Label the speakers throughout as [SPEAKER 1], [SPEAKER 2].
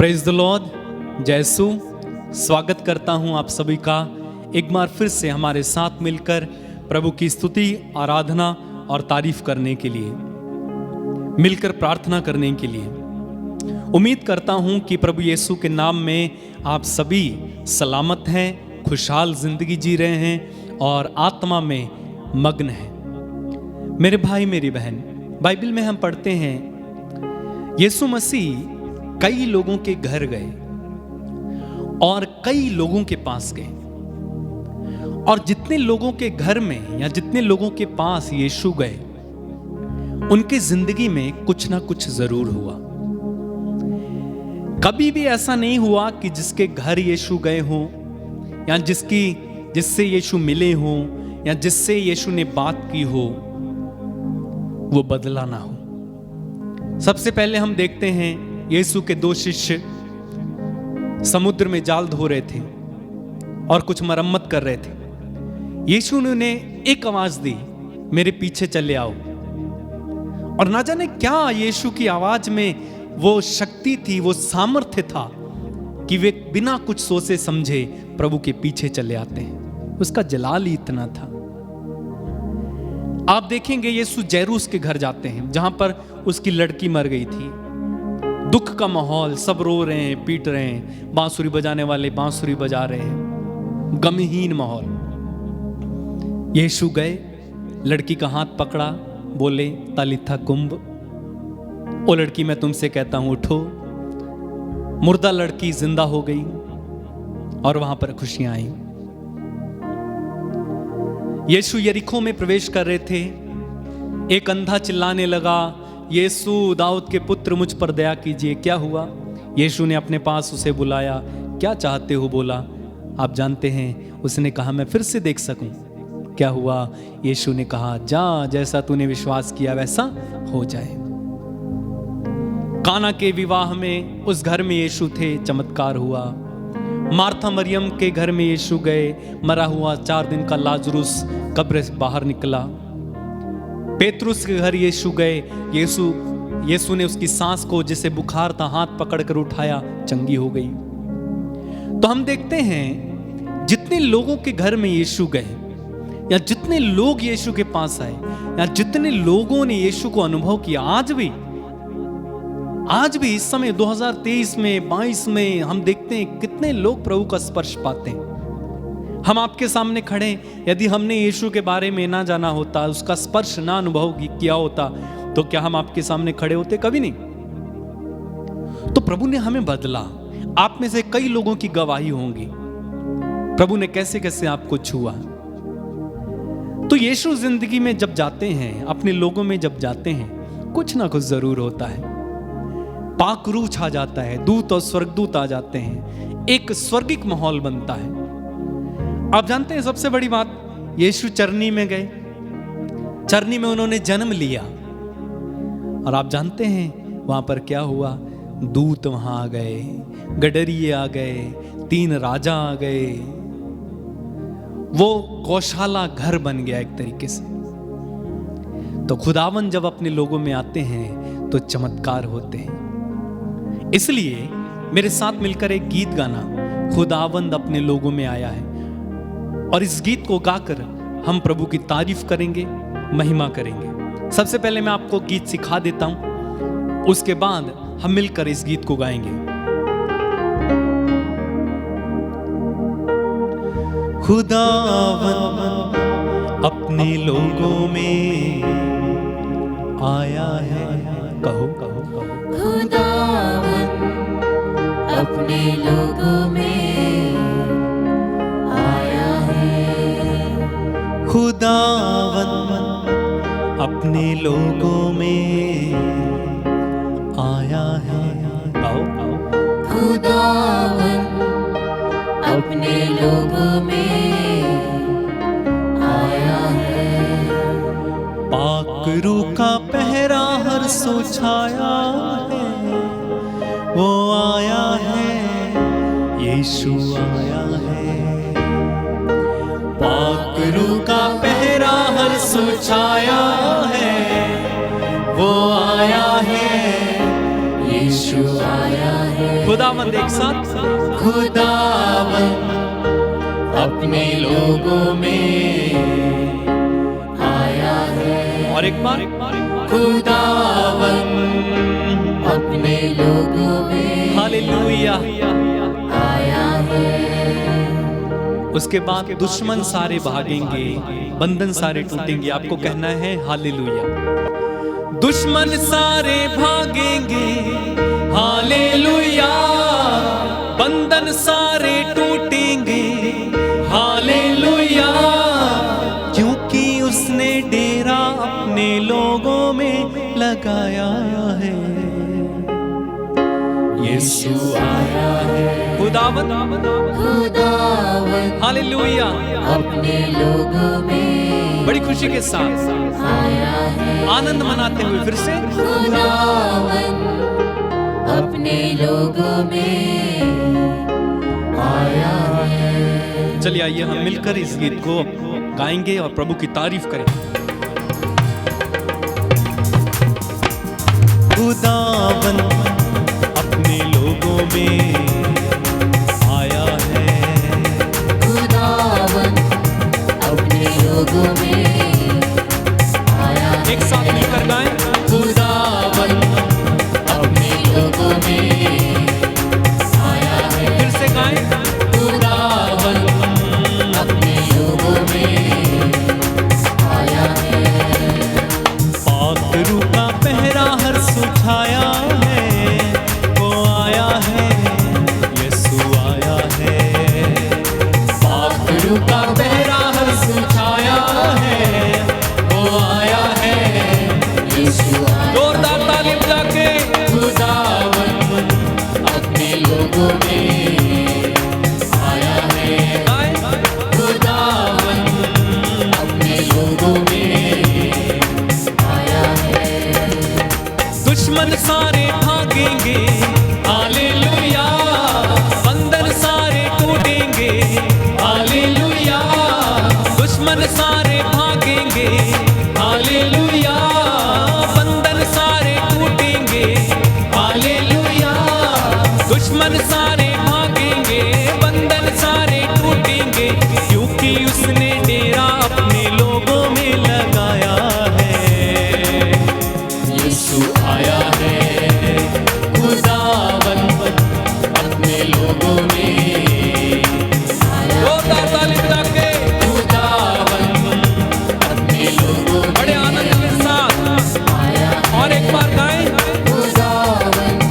[SPEAKER 1] Praise the Lord. जयसु स्वागत करता हूं आप सभी का एक बार फिर से हमारे साथ मिलकर प्रभु की स्तुति, आराधना और तारीफ करने के लिए, मिलकर प्रार्थना करने के लिए। उम्मीद करता हूं कि प्रभु यीशु के नाम में आप सभी सलामत हैं, खुशहाल जिंदगी जी रहे हैं और आत्मा में मग्न हैं। मेरे भाई मेरी बहन, बाइबल में हम पढ़ते हैं यीशु मसीह कई लोगों के घर गए और कई लोगों के पास गए, और जितने लोगों के घर में या जितने लोगों के पास यीशु गए उनके जिंदगी में कुछ ना कुछ जरूर हुआ। कभी भी ऐसा नहीं हुआ कि जिसके घर यीशु गए हों या जिससे यीशु मिले हों या जिससे यीशु ने बात की हो वो बदला ना हो। सबसे पहले हम देखते हैं यीशु के दो शिष्य समुद्र में जाल धो रहे थे और कुछ मरम्मत कर रहे थे। यीशु ने उन्हें एक आवाज दी, मेरे पीछे चले आओ। और ना जाने क्या यीशु की आवाज में वो शक्ति थी, वो सामर्थ्य था कि वे बिना कुछ सोचे समझे प्रभु के पीछे चले आते हैं। उसका जलाल ही इतना था। आप देखेंगे यीशु जैरूस के घर जाते हैं जहां पर उसकी लड़की मर गई थी। दुख का माहौल, सब रो रहे हैं, पीट रहे हैं, बांसुरी बजाने वाले बांसुरी बजा रहे हैं, गमहीन माहौल। यीशु गए, लड़की का हाथ पकड़ा, बोले तालिथा कुंभ, ओ लड़की मैं तुमसे कहता हूं उठो। मुर्दा लड़की जिंदा हो गई और वहां पर खुशियां आई। यीशु यरीको में प्रवेश कर रहे थे, एक अंधा चिल्लाने लगा, यीशु दाऊद के पुत्र मुझ पर दया कीजिए। क्या हुआ? यीशु ने अपने पास उसे बुलाया, क्या चाहते हो? बोला, आप जानते हैं, उसने कहा मैं फिर से देख सकूं। क्या हुआ? यीशु ने कहा जा, जैसा तूने विश्वास किया वैसा हो जाए। काना के विवाह में उस घर में यीशु थे, चमत्कार हुआ। मार्था मरियम के घर में यीशु गए, मरा हुआ 4 दिन का लाजरुस कब्र से बाहर निकला। पेतरुस के घर यीशु गए, यीशु ने उसकी सांस को, जिसे बुखार था, हाथ पकड़कर उठाया, चंगी हो गई। तो हम देखते हैं जितने लोगों के घर में यीशु गए या जितने लोग यीशु के पास आए या जितने लोगों ने यीशु को अनुभव किया, आज भी इस समय 2023 में 22 में हम देखते हैं कितने लोग प्रभु का स्पर्श पाते हैं। हम आपके सामने खड़े, यदि हमने यीशु के बारे में ना जाना होता, उसका स्पर्श ना अनुभव किया होता, तो क्या हम आपके सामने खड़े होते? कभी नहीं। तो प्रभु ने हमें बदला। आप में से कई लोगों की गवाही होंगी प्रभु ने कैसे कैसे आपको छुआ। तो यीशु जिंदगी में जब जाते हैं, अपने लोगों में जब जाते हैं, कुछ ना कुछ जरूर होता है। पाक रूह छा जाता है, दूत और स्वर्गदूत आ जाते हैं, एक स्वर्गिक माहौल बनता है। आप जानते हैं सबसे बड़ी बात, यीशु चरनी में गए, चरनी में उन्होंने जन्म लिया, और आप जानते हैं वहां पर क्या हुआ? दूत वहां आ गए, गडरिये आ गए, 3 राजा आ गए। वो गौशाला घर बन गया एक तरीके से। तो खुदावन जब अपने लोगों में आते हैं तो चमत्कार होते हैं। इसलिए मेरे साथ मिलकर एक गीत गाना, खुदावंद अपने लोगों में आया है, और इस गीत को गाकर हम प्रभु की तारीफ करेंगे, महिमा करेंगे। सबसे पहले मैं आपको गीत सिखा देता हूं, उसके बाद हम मिलकर इस गीत को गाएंगे। खुदावंद अपने लोगों में आया है, कहो कहो कहो।
[SPEAKER 2] खुदावंद अपने लोगों में आया है।
[SPEAKER 1] खुदावंद अपने लोगों में आया है। आओ आओ।
[SPEAKER 2] खुदावंद अपने लोगों में आया है।
[SPEAKER 1] पाक रूह का पहरा हर सो छाया है, वो आया है, यीशु आया है। पाक रूह का पहरा हर सो छाया है, वो आया है,
[SPEAKER 2] यीशु आया है।
[SPEAKER 1] खुदावंद एक साथ,
[SPEAKER 2] खुदावंद अपने लोगों में आया है।
[SPEAKER 1] और एक बार,
[SPEAKER 2] खुदावंद अपने लोगों में
[SPEAKER 1] हालेलुया।
[SPEAKER 2] आया है।
[SPEAKER 1] उसके बाद दुश्मन सारे भागेंगे, बंधन सारे टूटेंगे। आपको कहना है हालेलुया। दुश्मन सारे भागेंगे, हालेलुया। बंधन सारे टूटेंगे, हालेलुया। क्योंकि उसने डेरा अपने लोगों में लगाया है।
[SPEAKER 2] यीशु आया है।
[SPEAKER 1] खुदावंद,
[SPEAKER 2] खुदावंद
[SPEAKER 1] हालेलुया।
[SPEAKER 2] अपने लोगों में
[SPEAKER 1] बड़ी खुशी के साथ
[SPEAKER 2] आया है।
[SPEAKER 1] आनंद मनाते हुए फिर से,
[SPEAKER 2] खुदावंद अपने लोगों में आया है।
[SPEAKER 1] चलिए आइए हम मिलकर इस गीत को गाएंगे और प्रभु की तारीफ करें। खुदावंद अपने लोगों में आया है।
[SPEAKER 2] खुदावंद अपने लोगों में आया है।
[SPEAKER 1] एक साथ मिलकर गाएं।
[SPEAKER 2] खुदावंद अपने लोगों में आया है।
[SPEAKER 1] फिर से गाएं।
[SPEAKER 2] खुदावंद अपने लोगों में आया है।
[SPEAKER 1] पाक रूह का पहरा हर सुझाया है, वो आया है, यीशु आया है।
[SPEAKER 2] पाक रूह का पहरा हर सुझाया है, वो आया है, यीशु आया।
[SPEAKER 1] जोरदार ताली बजा के
[SPEAKER 2] खुदावंद अपने लोगों में आया है।
[SPEAKER 1] गाएं।
[SPEAKER 2] खुदावंद अपने लोगों में आया है।
[SPEAKER 1] दुश्मन सारे भागेंगे, हालेलुया। बंधन सारे टूटेंगे, हालेलुया। दुश्मन सारे भागेंगे, हालेलुया। बंधन सारे टूटेंगे, हालेलुया। दुश्मन सारे भागेंगे, बंधन सारे टूटेंगे। क्योंकि उसने डेरा अपने लोगों में लगाया है।
[SPEAKER 2] यीशु आया है। खुदावंद अपने लोगों में आया।
[SPEAKER 1] जोरदार ताली बजा के
[SPEAKER 2] खुदावंद अपने लोगों में
[SPEAKER 1] बड़े आनंद के साथ
[SPEAKER 2] आया।
[SPEAKER 1] और एक बार गाएं।
[SPEAKER 2] खुदावंद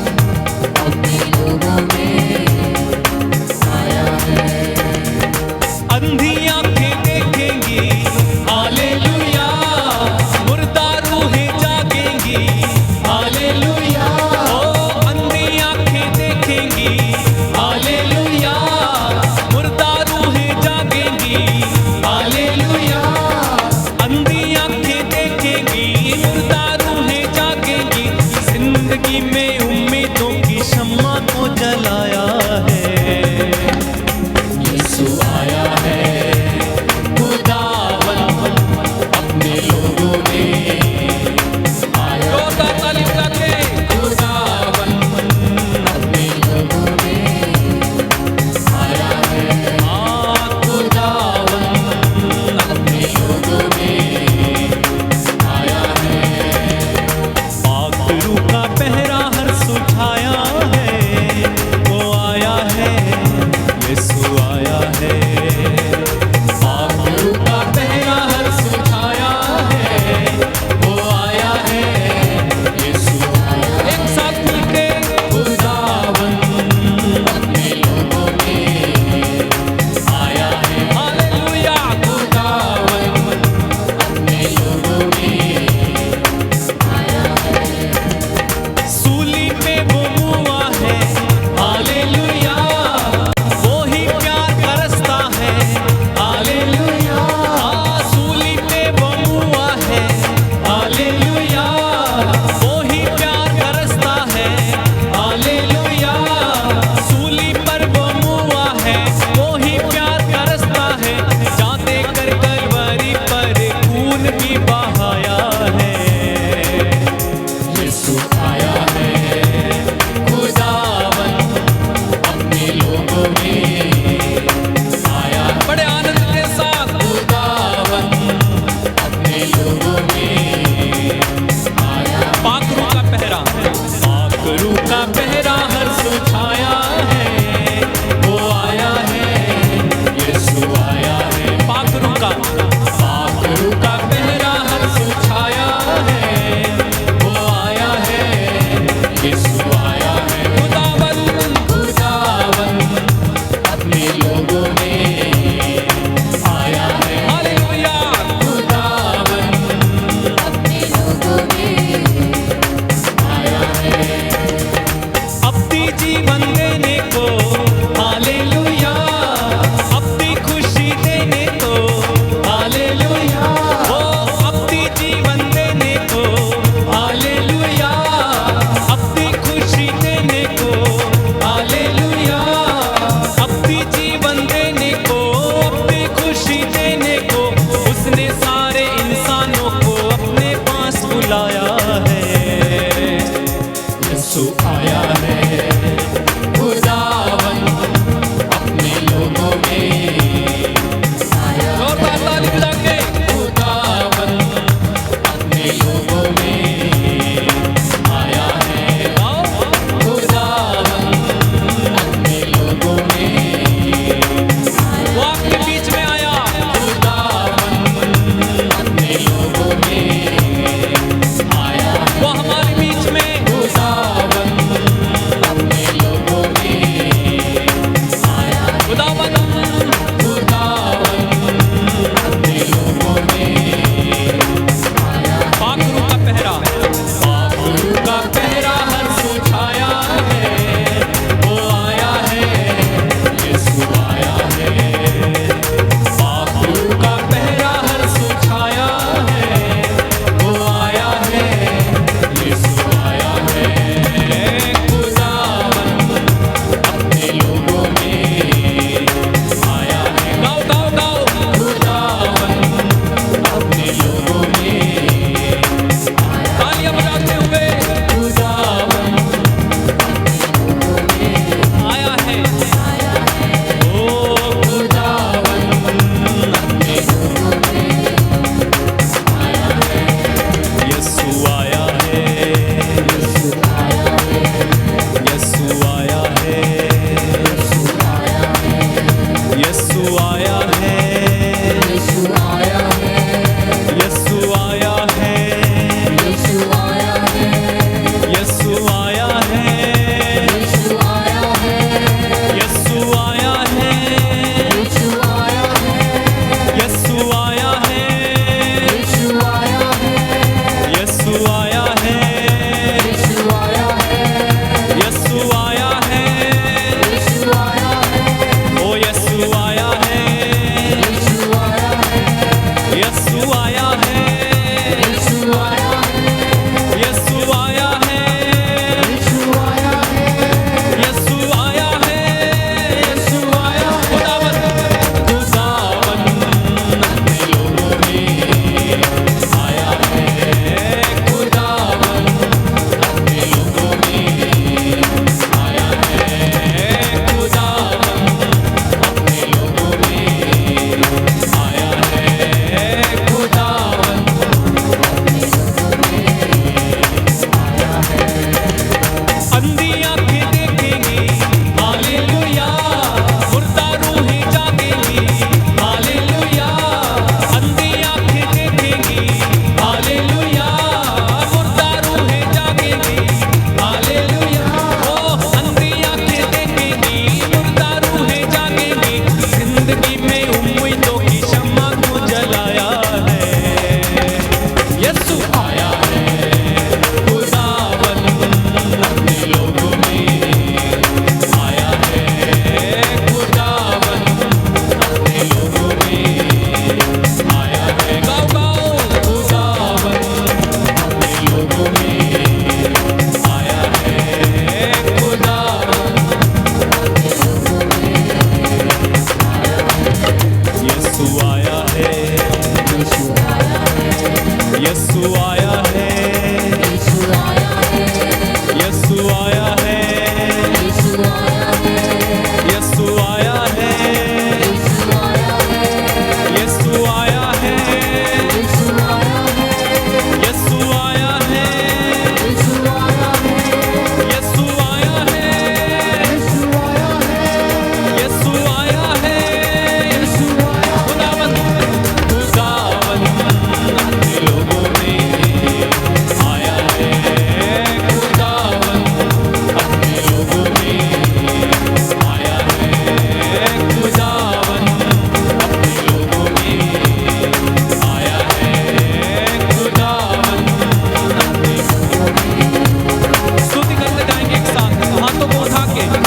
[SPEAKER 2] अपने लोगों में आया है।
[SPEAKER 1] अंधी आंखें देखेंगी, हालेलुया। मुर्दा रूहें जागेंगी, हालेलुया। ओ अंधी आंखें देखेंगी, हालेलुया। मुर्दा रूहें जागेंगी, हालेलुया। अंधी आंखें देखेंगी, मुर्दा रूहें जागेंगी। जिंदगी में उम्मीदों की शम्मा को जलाया जीवन देने को, हालेलुया, अपनी खुशी देने को, हालेलुया, ओ अपनी जीवन देने को, हालेलुया, अपनी खुशी देने को, हालेलुया, अपनी जीवन देने को, अपनी खुशी देने को, उसने सारे इंसानों को अपने पास बुलाया है।
[SPEAKER 2] यीशु आया है,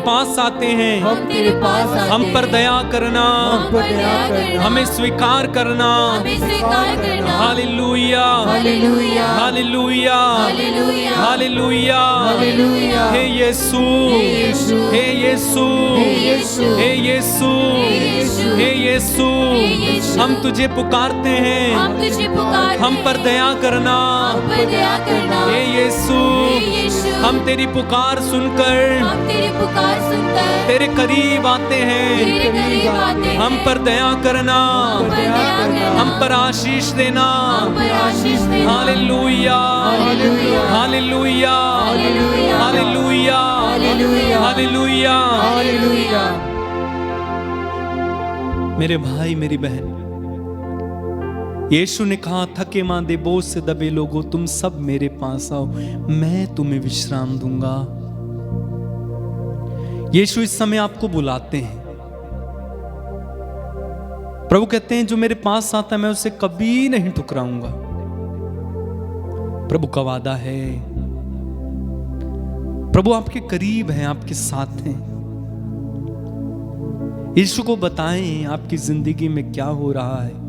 [SPEAKER 1] पास आते हैं,
[SPEAKER 2] हम तेरे पास आते
[SPEAKER 1] हम पर दया करना,
[SPEAKER 2] हम पर दया करना,
[SPEAKER 1] हमें स्वीकार करना।
[SPEAKER 2] हमें स्वीकार करना।
[SPEAKER 1] हालेलुया,
[SPEAKER 2] हालेलुया,
[SPEAKER 1] हालेलुया,
[SPEAKER 2] हालेलुया,
[SPEAKER 1] हालेलुया,
[SPEAKER 2] हालेलुया।
[SPEAKER 1] हे यीशु,
[SPEAKER 2] यीशु,
[SPEAKER 1] हे यीशु,
[SPEAKER 2] हे यीशु,
[SPEAKER 1] हे यीशु,
[SPEAKER 2] यीशु,
[SPEAKER 1] हे यीशु,
[SPEAKER 2] यीशु।
[SPEAKER 1] हम तुझे पुकारते हैं,
[SPEAKER 2] हम तुझे पुकारते
[SPEAKER 1] हम पर दया करना।
[SPEAKER 2] हम पर दया करना।
[SPEAKER 1] हे यीशु,
[SPEAKER 2] हे यीशु,
[SPEAKER 1] हम तेरी पुकार सुनकर
[SPEAKER 2] हम तेरी पुकार सुनकर
[SPEAKER 1] तेरे करीब आते हैं।
[SPEAKER 2] तेरे करीब आते हैं।
[SPEAKER 1] हम पर दया करना,
[SPEAKER 2] हम पर दया करना।
[SPEAKER 1] हम पर आशीष देना।
[SPEAKER 2] हम पर आशीष देना।
[SPEAKER 1] हालेलुया,
[SPEAKER 2] हालेलुया,
[SPEAKER 1] हालेलुया,
[SPEAKER 2] हालेलुया,
[SPEAKER 1] हालेलुया,
[SPEAKER 2] हालेलुया,
[SPEAKER 1] हालेलुया।
[SPEAKER 2] हालेलुया।
[SPEAKER 1] मेरे भाई मेरी बहन, यीशु ने कहा, थके मांदे बोझ से दबे लोगों, तुम सब मेरे पास आओ, मैं तुम्हें विश्राम दूंगा। यीशु इस समय आपको बुलाते हैं। प्रभु कहते हैं, जो मेरे पास आता है मैं उसे कभी नहीं ठुकराऊंगा। प्रभु का वादा है। प्रभु आपके करीब हैं, आपके साथ हैं। यीशु को बताएं आपकी जिंदगी में क्या हो रहा है,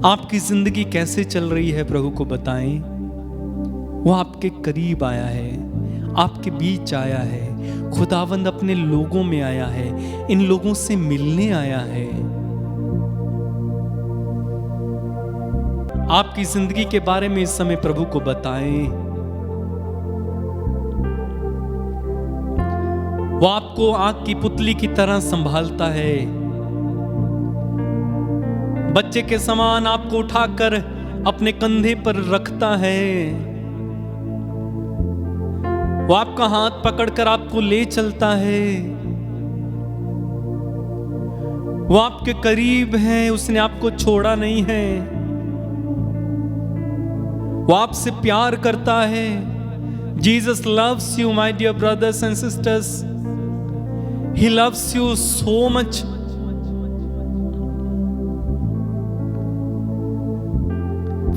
[SPEAKER 1] आपकी जिंदगी कैसे चल रही है। प्रभु को बताएं। वो आपके करीब आया है, आपके बीच आया है। खुदावंद अपने लोगों में आया है, इन लोगों से मिलने आया है। आपकी जिंदगी के बारे में इस समय प्रभु को बताएं। वो आपको आग की पुतली की तरह संभालता है। बच्चे के समान आपको उठाकर अपने कंधे पर रखता है। वो आपका हाथ पकड़कर आपको ले चलता है। वो आपके करीब है, उसने आपको छोड़ा नहीं है। वो आपसे प्यार करता है। Jesus loves you my dear brothers and sisters. He loves you so much.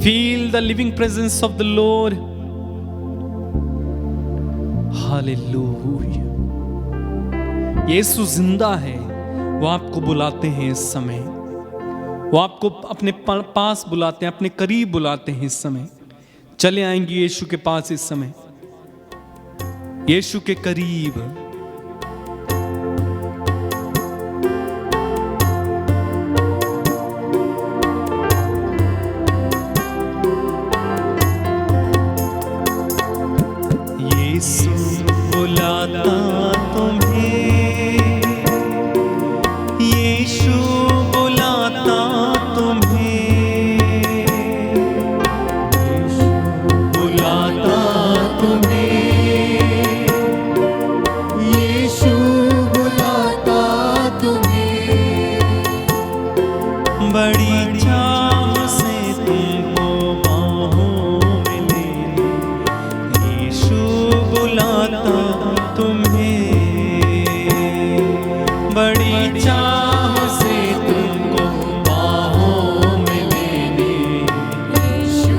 [SPEAKER 1] Feel the living presence of the Lord. Hallelujah. Yeshu जिंदा है। वो आपको बुलाते हैं इस समय। वो आपको अपने पास बुलाते हैं, अपने करीब बुलाते हैं इस समय। चले आएंगे यीशु के पास इस समय, यीशु के करीब। यीशु बुलाता तुम्हें, यीशु बुलाता तुम्हें, बुलाता तुम्हें,
[SPEAKER 2] यीशु बुलाता तुम्हें।
[SPEAKER 1] बड़ी चाह से तुमको बाहों में ले, यीशु बुलाता तुम्हें। बड़ी चाह से तुमको बाहों में लेने,
[SPEAKER 2] यीशु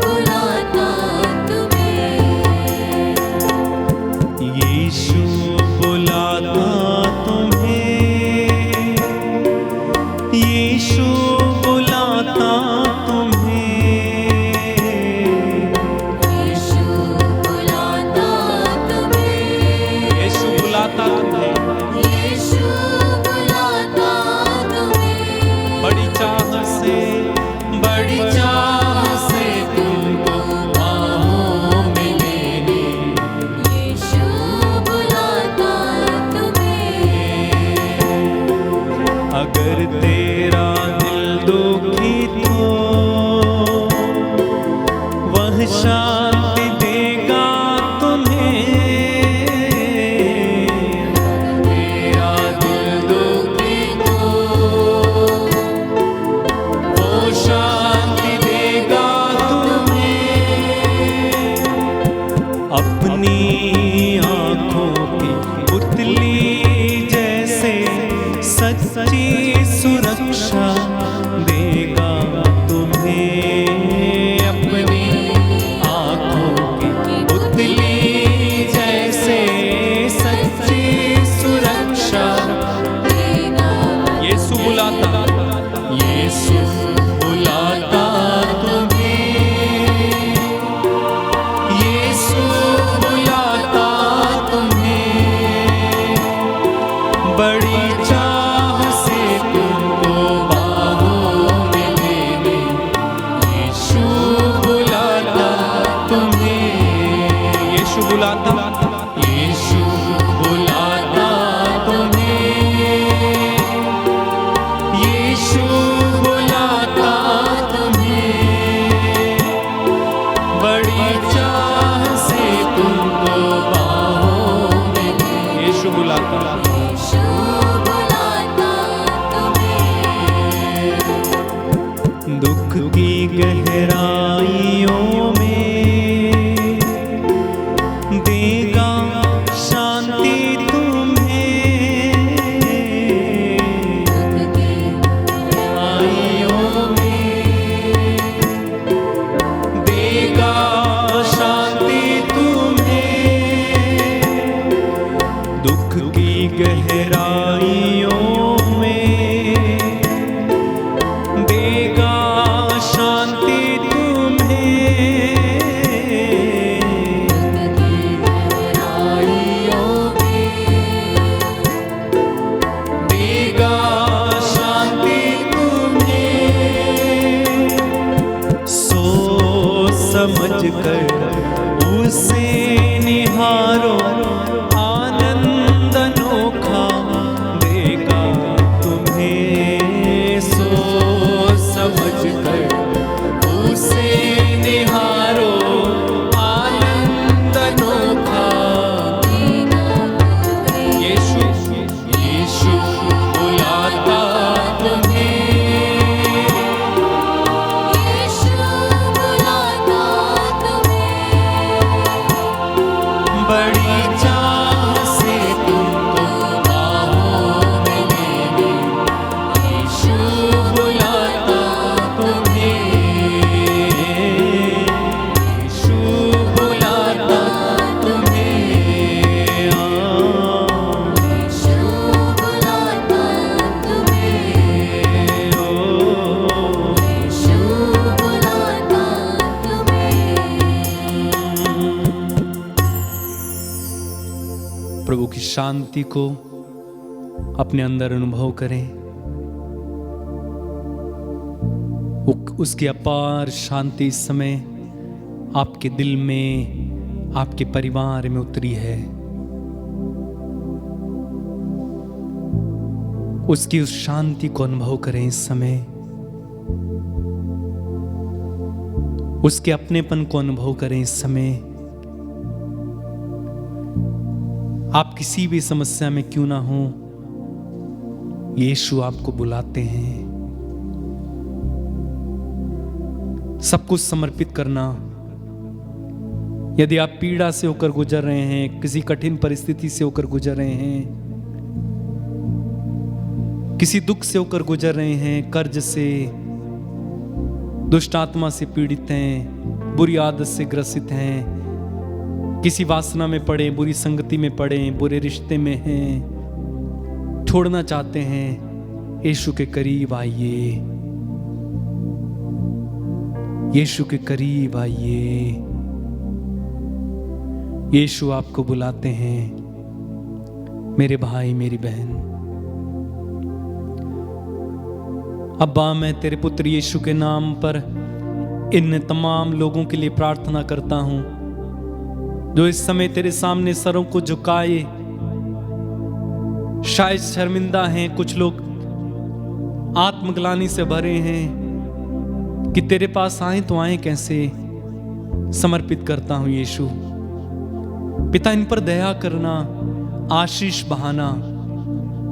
[SPEAKER 2] बुलाता तुम्हें।
[SPEAKER 1] यीशु बुलाता तुम्हें, यीशु बुलाता तुम्हें,
[SPEAKER 2] यीशु बुलाता तुम्हें।
[SPEAKER 1] यीशु बुलाता तुम्हें।
[SPEAKER 2] यीशु बुलाता तुम्हें।
[SPEAKER 1] बड़ी चाह से, बड़ी चाह से तुमको बाहों में लेने,
[SPEAKER 2] यीशु बुलाता तुम्हें।
[SPEAKER 1] अगर तेरा दिल दुखी तो वह शांति देगा तुम्हें। तेरा दिल दुखी तो वो शांति देगा तुम्हें। अपनी आंखों की पुतली जैसे सच्ची सुरक्षा देगा तुम्हें। अपनी आंखों की पुतली जैसे यीशु बुलाता, यीशु बुलाता तुम्हें, यीशु बुलाता तुम्हें, बड़ी चाह से तुमको बाहों में ले। यीशु बुलाता,
[SPEAKER 2] यीशु बुलाता तुम्हें,
[SPEAKER 1] दुख की गहराइयों में देगा शांति तुम्हें,
[SPEAKER 2] दुख की
[SPEAKER 1] गहराइयों में देगा शांति तुम्हें, दुख की गहराइयों में देगा शांति तुम्हें,
[SPEAKER 2] गहराइयों में
[SPEAKER 1] देगा शांति तुम्हें। सोच समझ कर उसे निहारो, आनंद अनोखा देगा तुम्हें। सोच समझ कर उसे निहारो, आनंद अनोखा यीशु, यीशु बुलाता तुम्हें,
[SPEAKER 2] यीशु बुलाता तुम्हें,
[SPEAKER 1] बड़ी चाह से तुमको बाहों में लेने। यीशु बुलाता तुम्हें, यीशु बुलाता तुम्हें,
[SPEAKER 2] यीशु बुलाता तुम्हें, यीशु बुलाता तुम्हें।
[SPEAKER 1] प्रभु की शांति को अपने अंदर अनुभव करें। उसकी अपार शांति इस समय आपके दिल में, आपके परिवार में उतरी है। उसकी उस शांति को अनुभव करें इस समय। उसके अपनेपन को अनुभव करें इस समय। आप किसी भी समस्या में क्यों ना हो, यीशु आपको बुलाते हैं। सब कुछ समर्पित करना। यदि आप पीड़ा से होकर गुजर रहे हैं, किसी कठिन परिस्थिति से होकर गुजर रहे हैं, किसी दुख से होकर गुजर रहे हैं, कर्ज से, दुष्ट आत्मा से पीड़ित हैं, बुरी आदत से ग्रसित हैं, किसी वासना में पड़े, बुरी संगति में पड़े, बुरे रिश्ते में हैं, छोड़ना चाहते हैं, यीशु के करीब आइए। यीशु के करीब आइए। यीशु आपको बुलाते हैं, मेरे भाई मेरी बहन। अब्बा, मैं तेरे पुत्र यीशु के नाम पर इन तमाम लोगों के लिए प्रार्थना करता हूं जो इस समय तेरे सामने सरों को झुकाए शायद शर्मिंदा हैं। कुछ लोग आत्मग्लानि से भरे हैं कि तेरे पास आए तो आए कैसे। समर्पित करता हूं यीशु। पिता, इन पर दया करना, आशीष बहाना,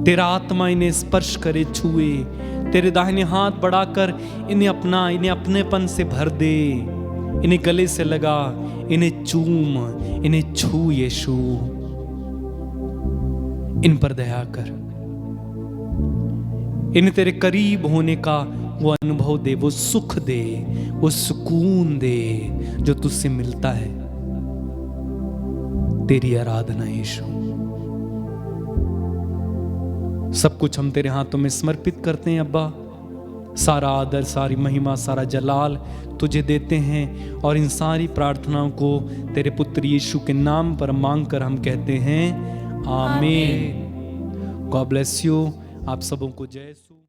[SPEAKER 1] तेरा आत्मा इन्हें स्पर्श करे, छुए, तेरे दाहिने हाथ बढ़ाकर इन्हें अपना, इन्हें अपनेपन से भर दे, इन्हें गले से लगा, इन्हें चूम, इन्हें छू यीशु। इन पर दया कर, इन्हें तेरे करीब होने का वो अनुभव दे, वो सुख दे, वो सुकून दे जो तुझसे मिलता है। तेरी आराधना यीशु। सब कुछ हम तेरे हाथों में समर्पित करते हैं अब्बा। सारा आदर, सारी महिमा, सारा जलाल तुझे देते हैं और इन सारी प्रार्थनाओं को तेरे पुत्र यीशु के नाम पर मांगकर हम कहते हैं आमीन। God bless you. आप सबों को जय यीशु।